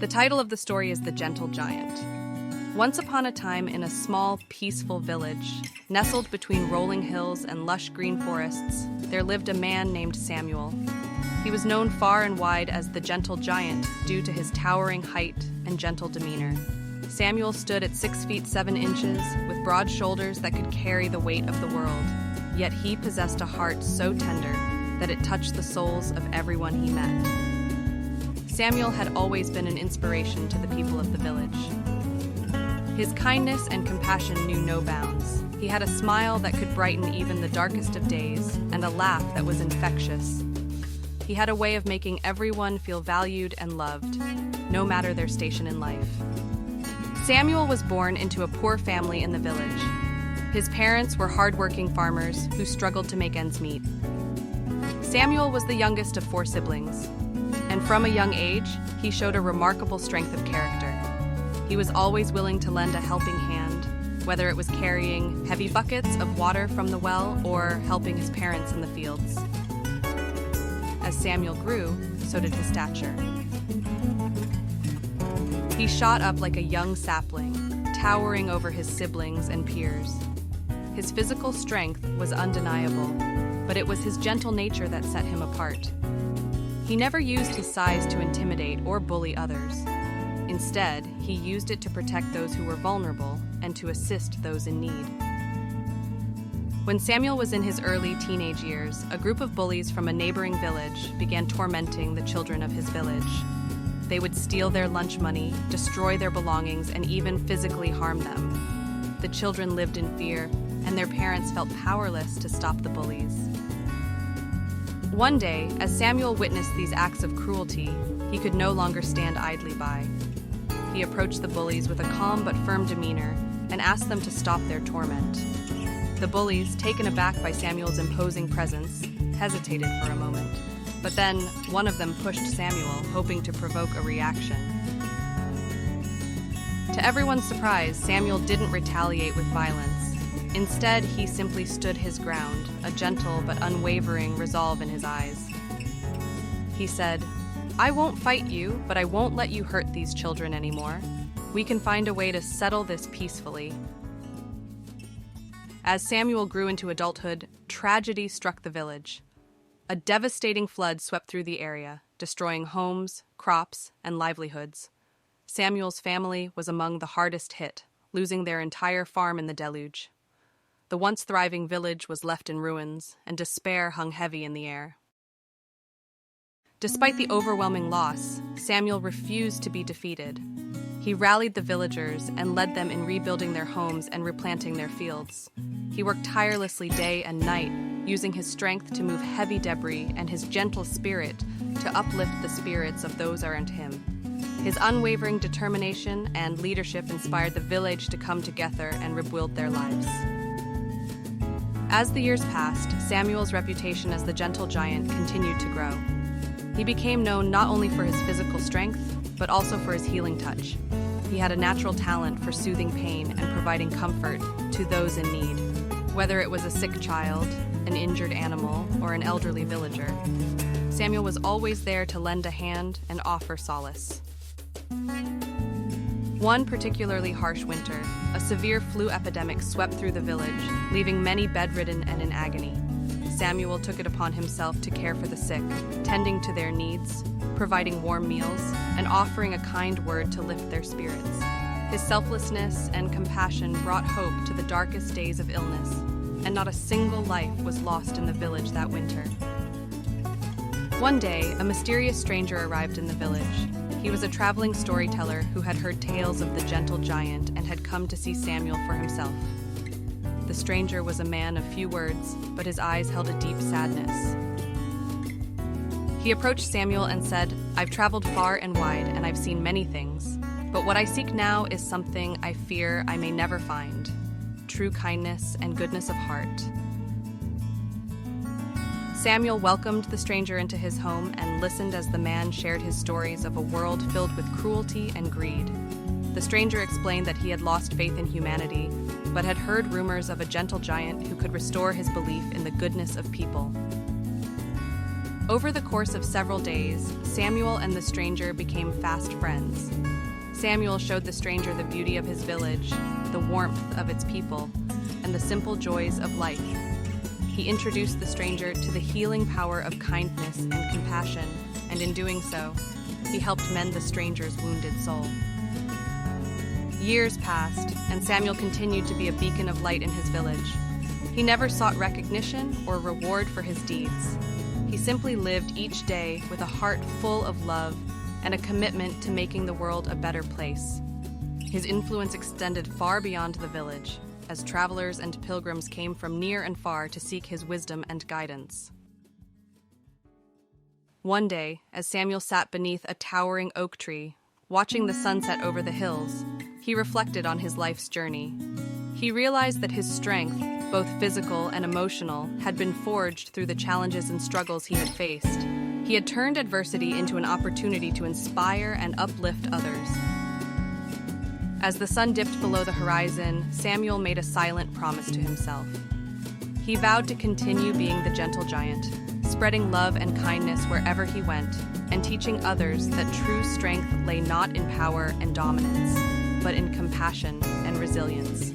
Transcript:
The title of the story is The Gentle Giant. Once upon a time, in a small, peaceful village, nestled between rolling hills and lush green forests, there lived a man named Samuel. He was known far and wide as the Gentle Giant due to his towering height and gentle demeanor. Samuel stood at 6 feet 7 inches, with broad shoulders that could carry the weight of the world. Yet he possessed a heart so tender that it touched the souls of everyone he met. Samuel had always been an inspiration to the people of the village. His kindness and compassion knew no bounds. He had a smile that could brighten even the darkest of days, and a laugh that was infectious. He had a way of making everyone feel valued and loved, no matter their station in life. Samuel was born into a poor family in the village. His parents were hardworking farmers who struggled to make ends meet. Samuel was the youngest of 4 siblings, and from a young age, he showed a remarkable strength of character. He was always willing to lend a helping hand, whether it was carrying heavy buckets of water from the well or helping his parents in the fields. As Samuel grew, so did his stature. He shot up like a young sapling, towering over his siblings and peers. His physical strength was undeniable, but it was his gentle nature that set him apart. He never used his size to intimidate or bully others. Instead, he used it to protect those who were vulnerable and to assist those in need. When Samuel was in his early teenage years, a group of bullies from a neighboring village began tormenting the children of his village. They would steal their lunch money, destroy their belongings, and even physically harm them. The children lived in fear, and their parents felt powerless to stop the bullies. One day, as Samuel witnessed these acts of cruelty, he could no longer stand idly by. He approached the bullies with a calm but firm demeanor and asked them to stop their torment. The bullies, taken aback by Samuel's imposing presence, hesitated for a moment. But then, one of them pushed Samuel, hoping to provoke a reaction. To everyone's surprise, Samuel didn't retaliate with violence. Instead, he simply stood his ground, a gentle but unwavering resolve in his eyes. He said, "I won't fight you, but I won't let you hurt these children anymore. We can find a way to settle this peacefully." As Samuel grew into adulthood, tragedy struck the village. A devastating flood swept through the area, destroying homes, crops, and livelihoods. Samuel's family was among the hardest hit, losing their entire farm in the deluge. The once thriving village was left in ruins, and despair hung heavy in the air. Despite the overwhelming loss, Samuel refused to be defeated. He rallied the villagers and led them in rebuilding their homes and replanting their fields. He worked tirelessly day and night, using his strength to move heavy debris and his gentle spirit to uplift the spirits of those around him. His unwavering determination and leadership inspired the village to come together and rebuild their lives. As the years passed, Samuel's reputation as the Gentle Giant continued to grow. He became known not only for his physical strength, but also for his healing touch. He had a natural talent for soothing pain and providing comfort to those in need, whether it was a sick child, an injured animal, or an elderly villager. Samuel was always there to lend a hand and offer solace. One particularly harsh winter, a severe flu epidemic swept through the village, leaving many bedridden and in agony. Samuel took it upon himself to care for the sick, tending to their needs, providing warm meals, and offering a kind word to lift their spirits. His selflessness and compassion brought hope to the darkest days of illness, and not a single life was lost in the village that winter. One day, a mysterious stranger arrived in the village. He was a traveling storyteller who had heard tales of the Gentle Giant and had come to see Samuel for himself. The stranger was a man of few words, but his eyes held a deep sadness. He approached Samuel and said, "I've traveled far and wide, and I've seen many things. But what I seek now is something I fear I may never find: true kindness and goodness of heart." Samuel welcomed the stranger into his home and listened as the man shared his stories of a world filled with cruelty and greed. The stranger explained that he had lost faith in humanity, but had heard rumors of a gentle giant who could restore his belief in the goodness of people. Over the course of several days, Samuel and the stranger became fast friends. Samuel showed the stranger the beauty of his village, the warmth of its people, and the simple joys of life. He introduced the stranger to the healing power of kindness and compassion, and in doing so, he helped mend the stranger's wounded soul. Years passed, and Samuel continued to be a beacon of light in his village. He never sought recognition or reward for his deeds. He simply lived each day with a heart full of love and a commitment to making the world a better place. His influence extended far beyond the village, as travelers and pilgrims came from near and far to seek his wisdom and guidance. One day, as Samuel sat beneath a towering oak tree, watching the sunset over the hills, he reflected on his life's journey. He realized that his strength, both physical and emotional, had been forged through the challenges and struggles he had faced. He had turned adversity into an opportunity to inspire and uplift others. As the sun dipped below the horizon, Samuel made a silent promise to himself. He vowed to continue being the gentle giant, spreading love and kindness wherever he went, and teaching others that true strength lay not in power and dominance, but in compassion and resilience.